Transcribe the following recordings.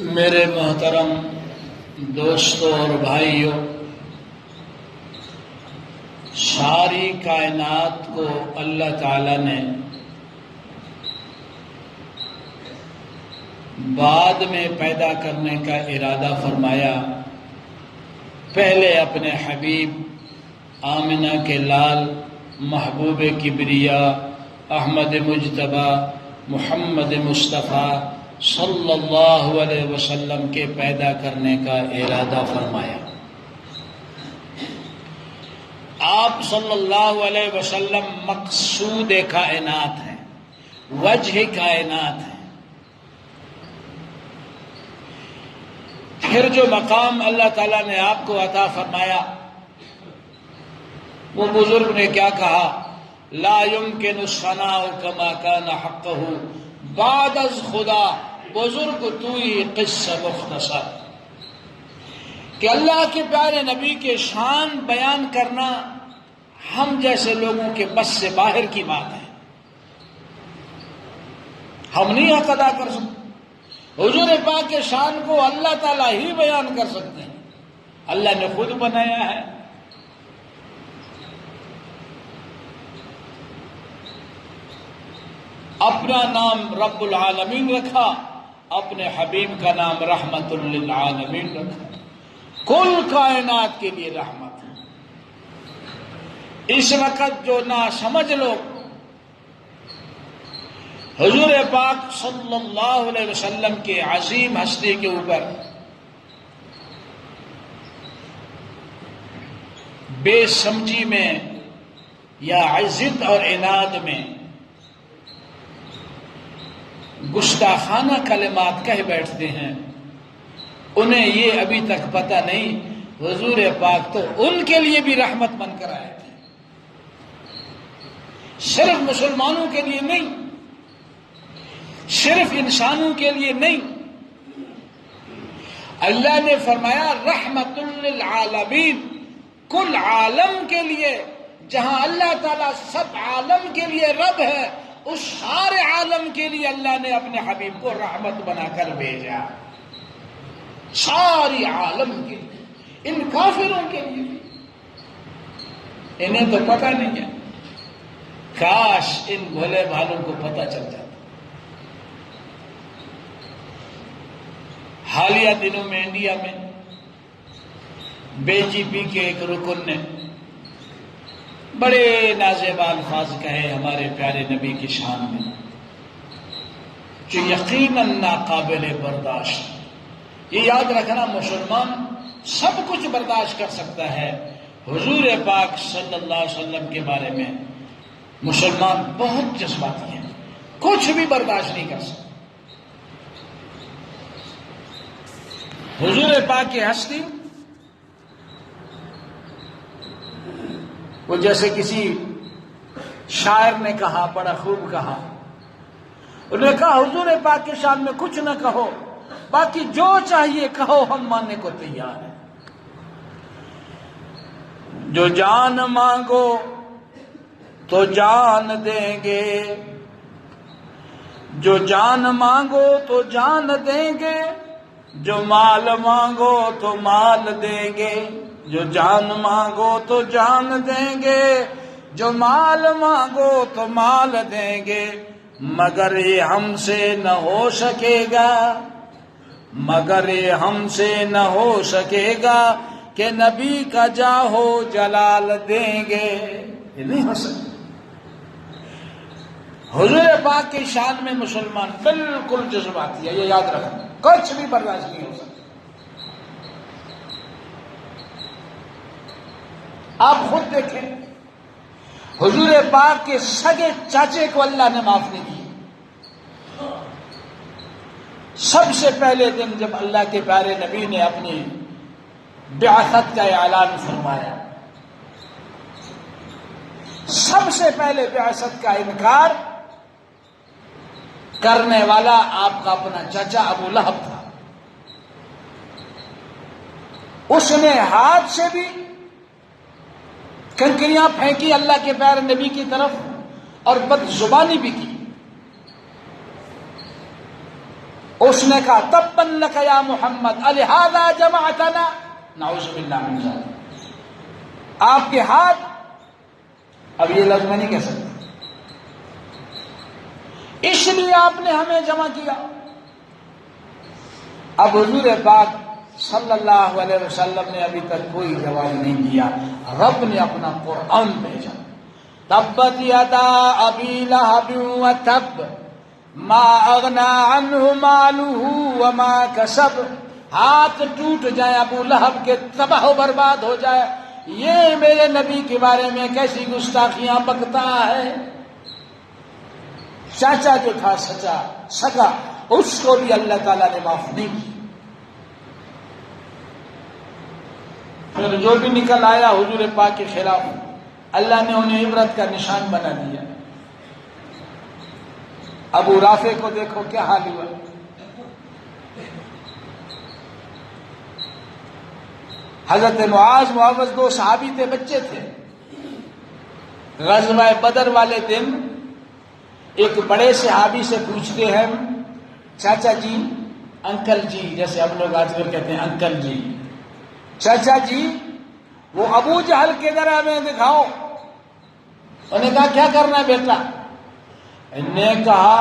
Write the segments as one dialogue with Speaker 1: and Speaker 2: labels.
Speaker 1: میرے محترم دوستوں اور بھائیوں، ساری کائنات کو اللہ تعالی نے بعد میں پیدا کرنے کا ارادہ فرمایا۔ پہلے اپنے حبیب آمنہ کے لال محبوب کبریا احمد مجتبی محمد مصطفیٰ صلی اللہ علیہ وسلم کے پیدا کرنے کا ارادہ فرمایا۔ آپ صلی اللہ علیہ وسلم مقصود کائنات ہیں، وجہ کائنات ہیں۔ پھر جو مقام اللہ تعالیٰ نے آپ کو عطا فرمایا، وہ بزرگ نے کیا کہا؟ لا يمكن الثناء كما كان حقه بعد از خدا بزرگ توئی قصہ مختصر، کہ اللہ کے پیارے نبی کے شان بیان کرنا ہم جیسے لوگوں کے بس سے باہر کی بات ہے۔ ہم نہیں حق ادا کر سکتے۔ حضور پاک کے شان کو اللہ تعالیٰ ہی بیان کر سکتے ہیں، اللہ نے خود بنایا ہے۔ اپنا نام رب العالمین رکھا، اپنے حبیب کا نام رحمت للعالمین رکھا، کل کائنات کے لیے رحمت ہے۔ اس وقت جو نہ سمجھ لوگ حضور پاک صلی اللہ علیہ وسلم کے عظیم ہستی کے اوپر بے سمجھی میں یا عزت اور عناد میں گستاخانہ کلمات کہہ بیٹھتے ہیں، انہیں یہ ابھی تک پتہ نہیں حضور پاک تو ان کے لیے بھی رحمت بن کر آئے تھے، صرف مسلمانوں کے لیے نہیں، صرف انسانوں کے لیے نہیں۔ اللہ نے فرمایا رحمت للعالمین، کل عالم کے لیے۔ جہاں اللہ تعالیٰ سب عالم کے لیے رب ہے، اس سارے عالم کے لیے اللہ نے اپنے حبیب کو رحمت بنا کر بھیجا، ساری عالم کے لیے، ان کافروں کے لیے بھی۔ انہیں تو پتہ نہیں ہے، کاش ان بھولے بھالوں کو پتہ چل جاتا۔ حالیہ دنوں میں انڈیا میں بی جے پی کے ایک رکن نے بڑے نازیبا الفاظ کہے ہمارے پیارے نبی کی شان میں، جو یقیناً ناقابل برداشت۔ یہ یاد رکھنا، مسلمان سب کچھ برداشت کر سکتا ہے، حضور پاک صلی اللہ علیہ وسلم کے بارے میں مسلمان بہت جذباتی ہیں، کچھ بھی برداشت نہیں کر سکتا۔ حضور پاک کی ہستی وہ جیسے کسی شاعر نے کہا، بڑا خوب کہا، انہوں نے کہا حضور پاک کے شان میں کچھ نہ کہو، باقی جو چاہیے کہو، ہم ماننے کو تیار ہیں۔ جو جان مانگو تو جان دیں گے، جو جان مانگو تو جان دیں گے، جو مال مانگو تو مال دیں گے، جو جان مانگو تو جان دیں گے، جو مال مانگو تو مال دیں گے، مگر یہ ہم سے نہ ہو سکے گا، مگر یہ ہم سے نہ ہو سکے گا کہ نبی کا جاہو جلال دیں گے۔ یہ نہیں ہو سکتا۔ حضور پاک کی شان میں مسلمان بالکل جذباتی ہے، یہ یاد رکھنا، کچھ بھی برداشت نہیں ہو سکتا۔ آپ خود دیکھیں، حضور پاک کے سگے چاچے کو اللہ نے معاف نہیں کیا۔ سب سے پہلے دن جب اللہ کے پیارے نبی نے اپنی بعثت کا اعلان فرمایا، سب سے پہلے بعثت کا انکار کرنے والا آپ کا اپنا چچا ابو لہب تھا۔ اس نے ہاتھ سے بھی کنکریاں پھینکی اللہ کے پیارے نبی کی طرف اور بد زبانی بھی کی۔ اس نے کہا تبا لک یا محمد الہذا جمعتنا، نعوذ باللہ من ذلک، آپ کے ہاتھ، اب یہ لفظ میں نہیں کہہ سکتا، اس لیے آپ نے ہمیں جمع کیا۔ اب حضور پاک صلی اللہ علیہ وسلم نے ابھی تک کوئی جواب نہیں دیا، رب نے اپنا قرآن بھیجا، تبت یدا ابی لہب وتب ما اغنی عنہ مالہ وما کسب، ہاتھ ٹوٹ جائیں ابو لہب کے، تباہ و برباد ہو جائے، یہ میرے نبی کے بارے میں کیسی گستاخیاں بکتا ہے۔ چاچا جو تھا سگا، اس کو بھی اللہ تعالیٰ نے معاف نہیں کی۔ پھر جو بھی نکل آیا حضور پاک کے خلاف، اللہ نے انہیں عبرت کا نشان بنا دیا۔ ابو رافع کو دیکھو کیا حال ہوا، حضرت معاذ دو صحابی تھے، بچے تھے، غزوہ بدر والے دن ایک بڑے صحابی سے پوچھتے ہیں، چاچا جی، انکل جی، جیسے ہم لوگ آج کل کہتے ہیں انکل جی، چاچا جی وہ ابو جہل کے ذرا ہمیں دکھاؤ۔ انہوں نے کہا کیا کرنا ہے بیٹا؟ انہوں نے کہا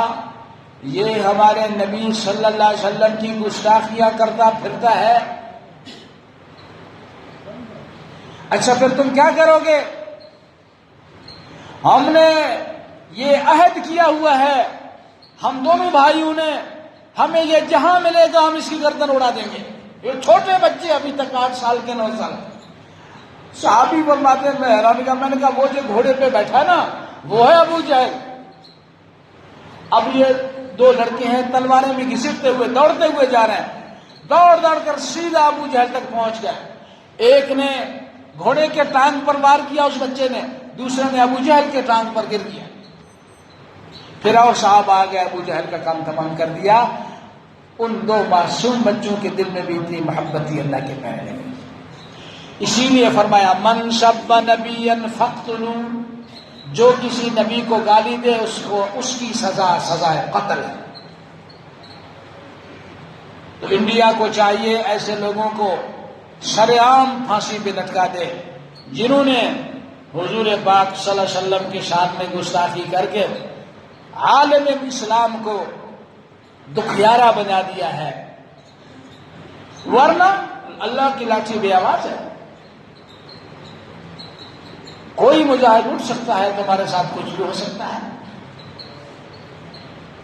Speaker 1: یہ ہمارے نبی صلی اللہ علیہ وسلم کی گستاخیاں کرتا پھرتا ہے۔ اچھا پھر تم کیا کرو گے؟ ہم نے یہ عہد کیا ہوا ہے، ہم دونوں بھائیوں نے، ہمیں یہ جہاں ملے گا ہم اس کی گردن اڑا دیں گے۔ یہ چھوٹے بچے ابھی تک 8 سال کے 9 سال، صحابی فرماتے ہیں میں حیران کہا، میں نے کہا وہ جو گھوڑے پہ بیٹھا ہے نا وہ ہے ابو جہل۔ اب یہ 2 لڑکے ہیں، تلواریں بھی گھسیٹتے ہوئے دوڑتے ہوئے جا رہے ہیں، دوڑ کر سیدھا ابو جہل تک پہنچ گئے۔ ایک نے گھوڑے کے ٹانگ پر وار کیا اس بچے نے، دوسرے نے ابو جہل کے ٹانگ پر گر دیا۔ پھر اور صاحب آ گئے، ابو جہل کا کام تمام کر دیا۔ ان 2 معصوم بچوں کے دل میں بھی اتنی محبت تھی اللہ کے پیارے میں، اسی لیے فرمایا من سب نبیا فاقتلوا، جو کسی نبی کو گالی دے اس کی سزا قتل ہے۔ تو انڈیا کو چاہیے ایسے لوگوں کو شرعام پھانسی پہ لٹکا دے، جنہوں نے حضور پاک صلی اللہ علیہ وسلم کی شان میں گستاخی کر کے عالم اسلام کو دکھیارا بنا دیا ہے، ورنہ اللہ کی لاٹھی بے آواز ہے۔ کوئی مجاہد اٹھ سکتا ہے، تمہارے ساتھ کچھ بھی ہو سکتا ہے۔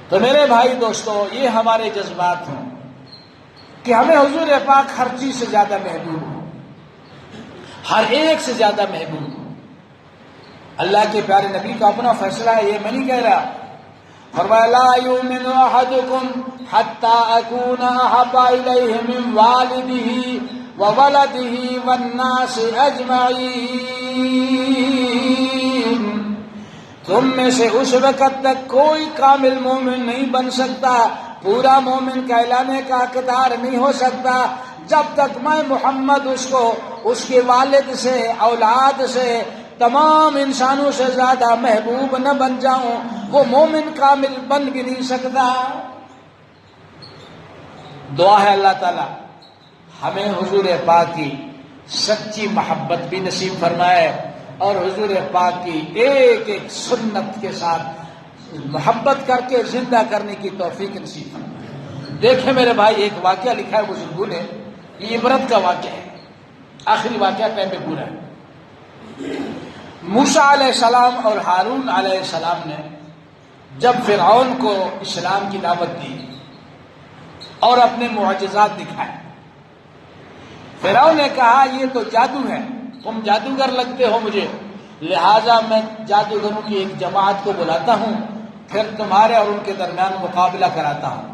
Speaker 1: تو میرے بھائی دوستو، یہ ہمارے جذبات ہوں کہ ہمیں حضور پاک ہر چیز سے زیادہ محبوب ہو، ہر ایک سے زیادہ محبوب ہو۔ اللہ کے پیارے نبی کا اپنا فیصلہ ہے، یہ میں نہیں کہہ رہا۔ فرمایا لا یؤمن احدکم حتی اکون احب الیہ من والدہ وولدہ والناس اجمعین، تم میں سے اس وقت تک کوئی کامل مومن نہیں بن سکتا، پورا مومن کہلانے کا حقدار نہیں ہو سکتا جب تک میں محمد اس کو اس کے والد سے، اولاد سے، تمام انسانوں سے زیادہ محبوب نہ بن جاؤں، وہ مومن کامل بن بھی نہیں سکتا۔ دعا ہے اللہ تعالی ہمیں حضور پاک کی سچی محبت بھی نصیب فرمائے، اور حضور پاک کی ایک ایک سنت کے ساتھ محبت کر کے زندہ کرنے کی توفیق نصیب فرمائے۔ دیکھیں میرے بھائی، ایک واقعہ لکھا ہے بزرگوں نے، یہ عبرت کا واقعہ ہے، آخری واقعہ ٹائم پہ پورا ہے۔ موسیٰ علیہ السلام اور ہارون علیہ السلام نے جب فرعون کو اسلام کی دعوت دی اور اپنے معجزات دکھائے، فرعون نے کہا یہ تو جادو ہے، تم جادوگر لگتے ہو مجھے، لہٰذا میں جادوگروں کی ایک جماعت کو بلاتا ہوں، پھر تمہارے اور ان کے درمیان مقابلہ کراتا ہوں۔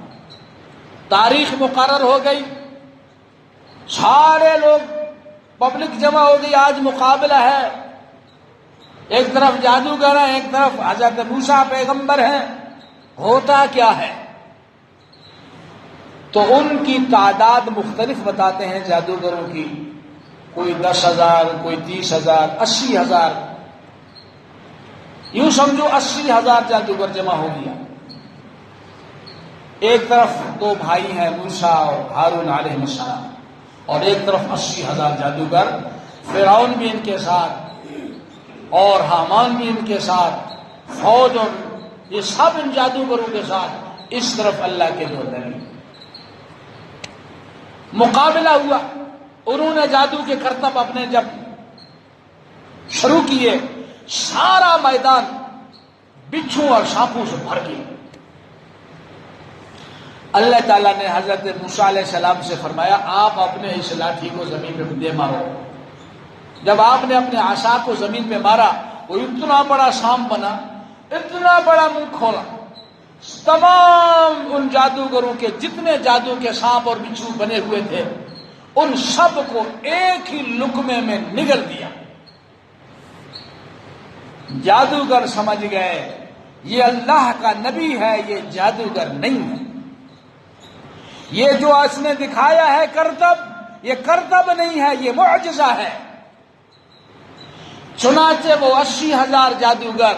Speaker 1: تاریخ مقرر ہو گئی، سارے لوگ پبلک جمع ہو گئی، آج مقابلہ ہے، ایک طرف جادوگر ہیں، ایک طرف حضرت موسیٰ پیغمبر ہیں، ہوتا کیا ہے؟ تو ان کی تعداد مختلف بتاتے ہیں جادوگروں کی، کوئی 10,000، کوئی 30,000، 80,000، یوں سمجھو 80,000 جادوگر جمع ہو گیا۔ ایک طرف دو بھائی ہیں موسیٰ اور ہارون علیہ السلام، اور ایک طرف 80,000 جادوگر، فرعون بھی ان کے ساتھ اور حامان بھی ان کے ساتھ، فوج اور یہ سب ان جادوگروں کے ساتھ، اس طرف اللہ کے دو نبی۔ مقابلہ ہوا، انہوں نے جادو کے کرتب اپنے جب شروع کیے، سارا میدان بچھو اور سانپوں سے بھر گیا۔ اللہ تعالیٰ نے حضرت موسیٰ علیہ السلام سے فرمایا آپ اپنے اس لاٹھی کو زمین پہ دے مارو۔ جب آپ نے اپنے عصا کو زمین پہ مارا، وہ اتنا بڑا سانپ بنا، اتنا بڑا منہ کھولا، تمام ان جادوگروں کے جتنے جادو کے سانپ اور بچھو بنے ہوئے تھے ان سب کو ایک ہی لقمے میں نگل دیا۔ جادوگر سمجھ گئے یہ اللہ کا نبی ہے، یہ جادوگر نہیں ہے، یہ جو اس نے دکھایا ہے کرتب، یہ کرتب نہیں ہے، یہ معجزہ ہے۔ چنانچہ وہ 80,000 جادوگر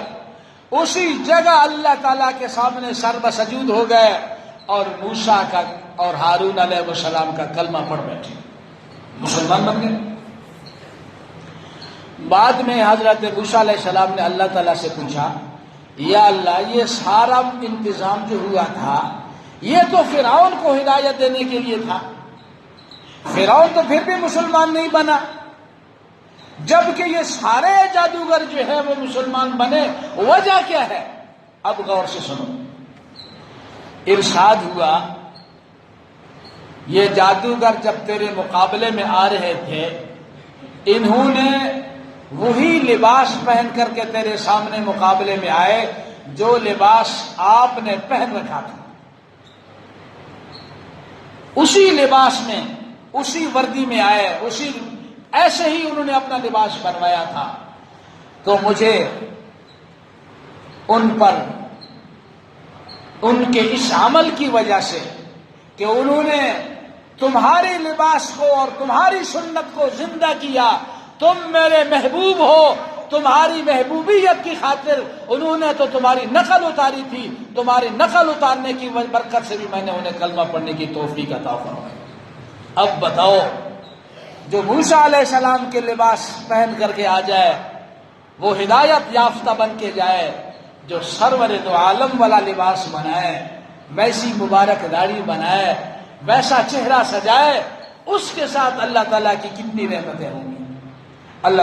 Speaker 1: اسی جگہ اللہ تعالیٰ کے سامنے سر بسجود ہو گئے اور موسیٰ کا اور ہارون علیہ السلام کا کلمہ پڑھ بیٹھے، مسلمان بن گئے۔ بعد میں حضرت موسیٰ علیہ السلام نے اللہ تعالیٰ سے پوچھا یا اللہ یہ سارا انتظام جو ہوا تھا یہ تو فرعون کو ہدایت دینے کے لیے تھا، فرعون تو پھر بھی مسلمان نہیں بنا، جبکہ یہ سارے جادوگر جو ہے وہ مسلمان بنے، وجہ کیا ہے؟ اب غور سے سنو۔ ارشاد ہوا یہ جادوگر جب تیرے مقابلے میں آ رہے تھے انہوں نے وہی لباس پہن کر کے تیرے سامنے مقابلے میں آئے جو لباس آپ نے پہن رکھا تھا، اسی لباس میں اسی وردی میں آئے، اسی ایسے ہی انہوں نے اپنا لباس بنوایا تھا۔ تو مجھے ان پر ان کے اس عمل کی وجہ سے کہ انہوں نے تمہارے لباس کو اور تمہاری سنت کو زندہ کیا، تم میرے محبوب ہو، تمہاری محبوبیت کی خاطر انہوں نے تو تمہاری نقل اتاری تھی، تمہاری نقل اتارنے کی برکت سے بھی میں نے انہیں کلمہ پڑھنے کی توفیق عطا فرمائی۔ اب بتاؤ جو موسیٰ علیہ السلام کے لباس پہن کر کے آ جائے وہ ہدایت یافتہ بن کے جائے، جو سرور دو عالم والا لباس بنائے، ویسی مبارک داڑھی بنائے، ویسا چہرہ سجائے، اس کے ساتھ اللہ تعالیٰ کی کتنی رحمتیں ہوں گی۔ اللہ